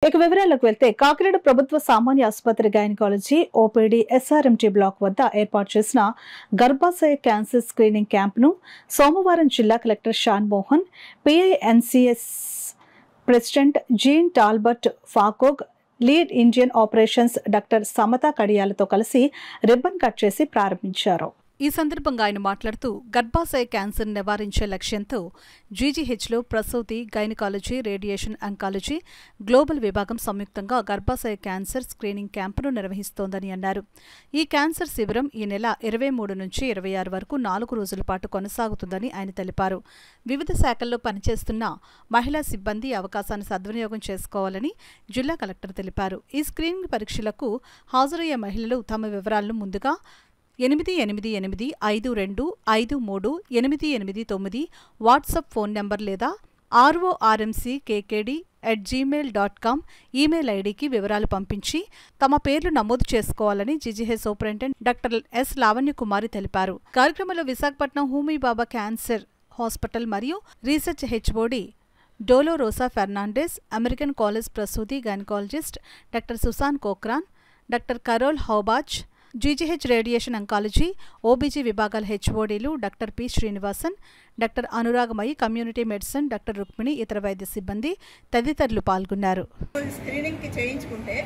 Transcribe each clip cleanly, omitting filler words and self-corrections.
ఇక వివరాలకు వెళ్తే కాకినాడ ప్రభుత్వ సామాన్య ఆసుపత్రి గైనకాలజీ ఓపీడీ ఎస్ఆర్ఎంటీ బ్లాక్ వద్ద ఏర్పాటు చేసిన గర్భాశయ క్యాన్సర్ స్క్రీనింగ్ క్యాంపును సోమవారం జిల్లా collector Shan Mohan, PINCS president Jean Talbert ఫాకోగ్, lead Indian operations doctor Samata కడియాలతో కలిసి రిబ్బన్ కట్ చేసి ప్రారంభించారు. ఈ సందర్భంగా ఆయన మాట్లాడుతూ గర్భాశయ క్యాన్సర్ నివారించే లక్ష్యంతో జీజీహెచ్లో ప్రసూతి, గైనకాలజీ, రేడియేషన్ అంకాలజీ గ్లోబల్ విభాగం సంయుక్తంగా గర్భాశయ క్యాన్సర్ స్క్రీనింగ్ క్యాంపును నిర్వహిస్తోందని అన్నారు. ఈ క్యాన్సర్ శిబిరం ఈ నెల 23 నుంచి 26 వరకు 4 రోజుల పాటు కొనసాగుతుందని ఆయన తెలిపారు. వివిధ శాఖల్లో పనిచేస్తున్న మహిళా సిబ్బంది అవకాశాన్ని సద్వినియోగం చేసుకోవాలని జిల్లా కలెక్టర్ తెలిపారు. ఈ స్క్రీనింగ్ పరీక్షలకు హాజరయ్యే మహిళలు తమ వివరాలను ముందుగా 8885253889 వాట్సాప్ ఫోన్ నంబర్ లేదా RORMCKKD@gmail.com ఈమెయిల్ ఐడికి వివరాలు పంపించి తమ పేర్లు నమోదు చేసుకోవాలని GGH superintendent doctor S Lavanyakumari తెలిపారు. కార్యక్రమంలో విశాఖపట్నం హూమీబాబా క్యాన్సర్ హాస్పిటల్ మరియు research HOD Dolores Fernandes, American college ప్రసూతి gynaecologist doctor Susan Cochran, doctor Carol Haubach, GGH radiation oncology, OBG విభాగాల హెచ్ఓడీలు doctor P Srinivasan, doctor Anuragamayi, community medicine doctor Rukmini, ఇతర వైద్య సిబ్బంది తదితరులు పాల్గొన్నారు. స్క్రీనింగ్కి చేయించుకుంటే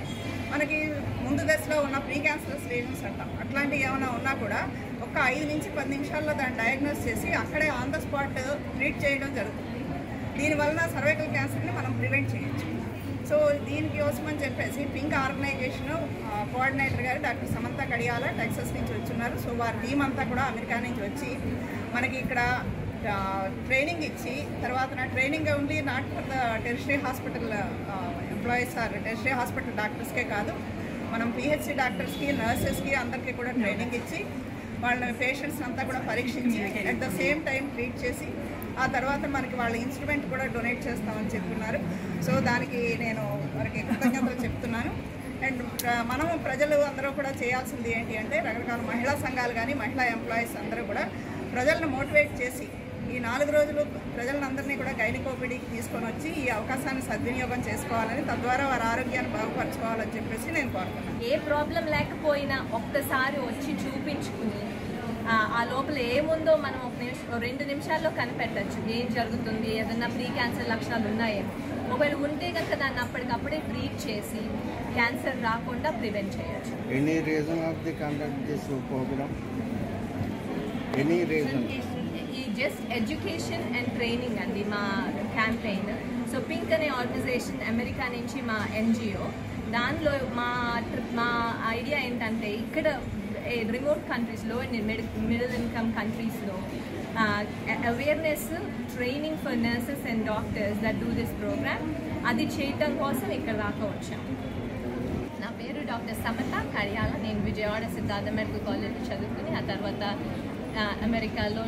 మనకి ముందు దశలో ఉన్న ప్రీ క్యాన్సర్ స్క్రీనింగ్స్ అంటాం, అట్లాంటివి ఏమైనా ఉన్నా కూడా ఒక 5 నుంచి 10 నిమిషాల్లో దాన్ని డయాగ్నోస్ చేసి అక్కడే ఆన్ ద స్పాట్ ట్రీట్ చేయడం జరుగుతుంది. దీనివల్ల సర్వైకల్ క్యాన్సర్ని మనం ప్రివెంట్ చేయొచ్చు. సో దీనికోసం అని చెప్పేసి పింక్ ఆర్గనైజేషన్ కోఆర్డినేటర్ గారు డాక్టర్ సమంతా కడియాల టెక్సస్ నుంచి వచ్చున్నారు. సో వారి టీం అంతా కూడా అమెరికా నుంచి వచ్చి మనకి ఇక్కడ ట్రైనింగ్ ఇచ్చి తర్వాత training only not for the territory hospital employees or territory hospital డాక్టర్స్కే కాదు, మనం పిహెచ్సి డాక్టర్స్కి, నర్సెస్కి అందరికీ కూడా ట్రైనింగ్ ఇచ్చి వాళ్ళ పేషెంట్స్ అంతా కూడా పరీక్షించి at the same time treat చేసి ఆ తర్వాత మనకి వాళ్ళ ఇన్స్ట్రుమెంట్ కూడా డొనేట్ చేస్తామని చెప్తున్నారు. సో దానికి నేను వారికి కృతజ్ఞతలు చెప్తున్నాను. అండ్ మనం ప్రజలు అందరూ కూడా చేయాల్సింది ఏంటి అంటే రకరకాల మహిళా సంఘాలు కానీ మహిళా ఎంప్లాయీస్ అందరూ కూడా ప్రజలను మోటివేట్ చేసి ఈ 4 రోజులు ప్రజలందరినీ కూడా గైనకోపిడీకి తీసుకొని వచ్చి ఈ అవకాశాన్ని సద్వినియోగం చేసుకోవాలని, తద్వారా వారి ఆరోగ్యాన్ని బాగుపరచుకోవాలని చెప్పేసి నేను కోరుతున్నాను. ఏ ప్రాబ్లం లేకపోయినా ఒక్కసారి వచ్చి చూపించుకుని ఆ లోపల ఏముందో మనం 2 నిమిషాల్లో కనిపెట్టచ్చు ఏం జరుగుతుంది, ఏదన్నా ప్రీ క్యాన్సర్ లక్షణాలు ఉన్నాయేమో. ఒకవేళ ఉంటే కనుక దాన్ని అప్పటికప్పుడే ట్రీట్ చేసి క్యాన్సర్ రాకుండా ప్రివెంట్ చేయొచ్చు. Any reason of the conduct this programme? Any reason? ఈ జస్ట్ ఎడ్యుకేషన్ అండ్ ట్రైనింగ్ అండి మా క్యాంపెయిన్. సో పింక్ అనే ఆర్గనైజేషన్ అమెరికా నుంచి మా ఎన్జిఓ, దానిలో మా ఐడియా ఏంటంటే ఇక్కడ రిమోట్ కంట్రీస్లో, మిడిల్ ఇన్కమ్ కంట్రీస్లో awareness training for nurses and doctors that do this programme, అది చేయటం కోసం ఇక్కడ దాకా వచ్చాం. నా పేరు డాక్టర్ సమత కడియాల. నేను విజయవాడ సిద్ధార్థ మెడికల్ కాలేజ్లో చదువుకుని ఆ తర్వాత అమెరికాలో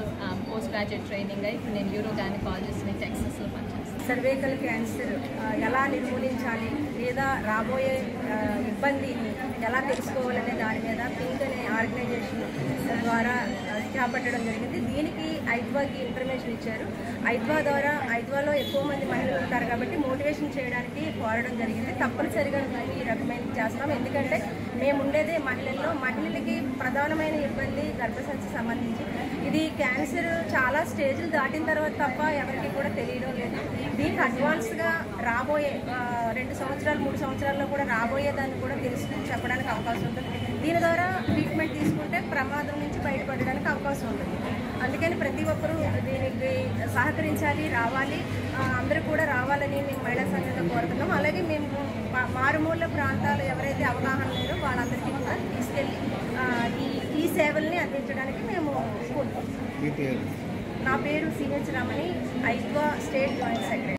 పోస్ట్ గ్రాడ్యుయేట్ ట్రైనింగ్ అయ్యి ఇప్పుడు నేను యూరో గైనకాలజిస్ట్ని టెక్సస్లో పనిచేస్తాను. సర్వైకల్ క్యాన్సర్ ఎలా నిర్మూలించాలి లేదా రాబోయే ఇబ్బందిని ఎలా తెలుసుకోవాలనే దాని మీద పింక్ అనే ఆర్గనైజేషన్ ద్వారా చేపట్టడం జరిగింది. దీనికి ఐద్వాకి ఇన్ఫర్మేషన్ ఇచ్చారు. ఐద్వాలో ఎక్కువ మంది మహిళలు ఉంటారు కాబట్టి మోటివేషన్ చేయడానికి కోరడం జరిగింది. తప్పనిసరిగా మేము రికమెండ్ చేస్తాం. ఎందుకంటే మేము ఉండేదే మహిళలకి ప్రధానమైన ఇబ్బంది గర్భసంచి సంబంధించి. ఇది క్యాన్సర్ చాలా స్టేజ్లు దాటిన తర్వాత తప్ప ఎవరికి కూడా తెలియడం లేదు. దీనికి అడ్వాన్స్గా రాబోయే 2 సంవత్సరాలు 3 సంవత్సరాల్లో కూడా రాబోయే దాన్ని కూడా తెలుసుకుని చెప్పడానికి అవకాశం ఉంటుంది. దీని ద్వారా ట్రీట్మెంట్ తీసుకుంటే ప్రమాదం నుంచి బయటపడడానికి అవకాశం ఉంటుంది. అందుకని ప్రతి ఒక్కరూ దీనికి సహకరించాలి, రావాలి, అందరూ కూడా రావాలని మేము మహిళా సంఘంగా కోరుతున్నాం. అలాగే మేము మారుమూల ప్రాంతాలు ఎవరైతే అవగాహన లేదో వాళ్ళందరికీ కూడా తీసుకెళ్ళి ఈ సేవల్ని అందించడానికి మేము కోరుకుంటున్నాం. నా పేరు సిహెచ్ రమణి, ఐద్వా స్టేట్ జాయింట్ సెక్రటరీ.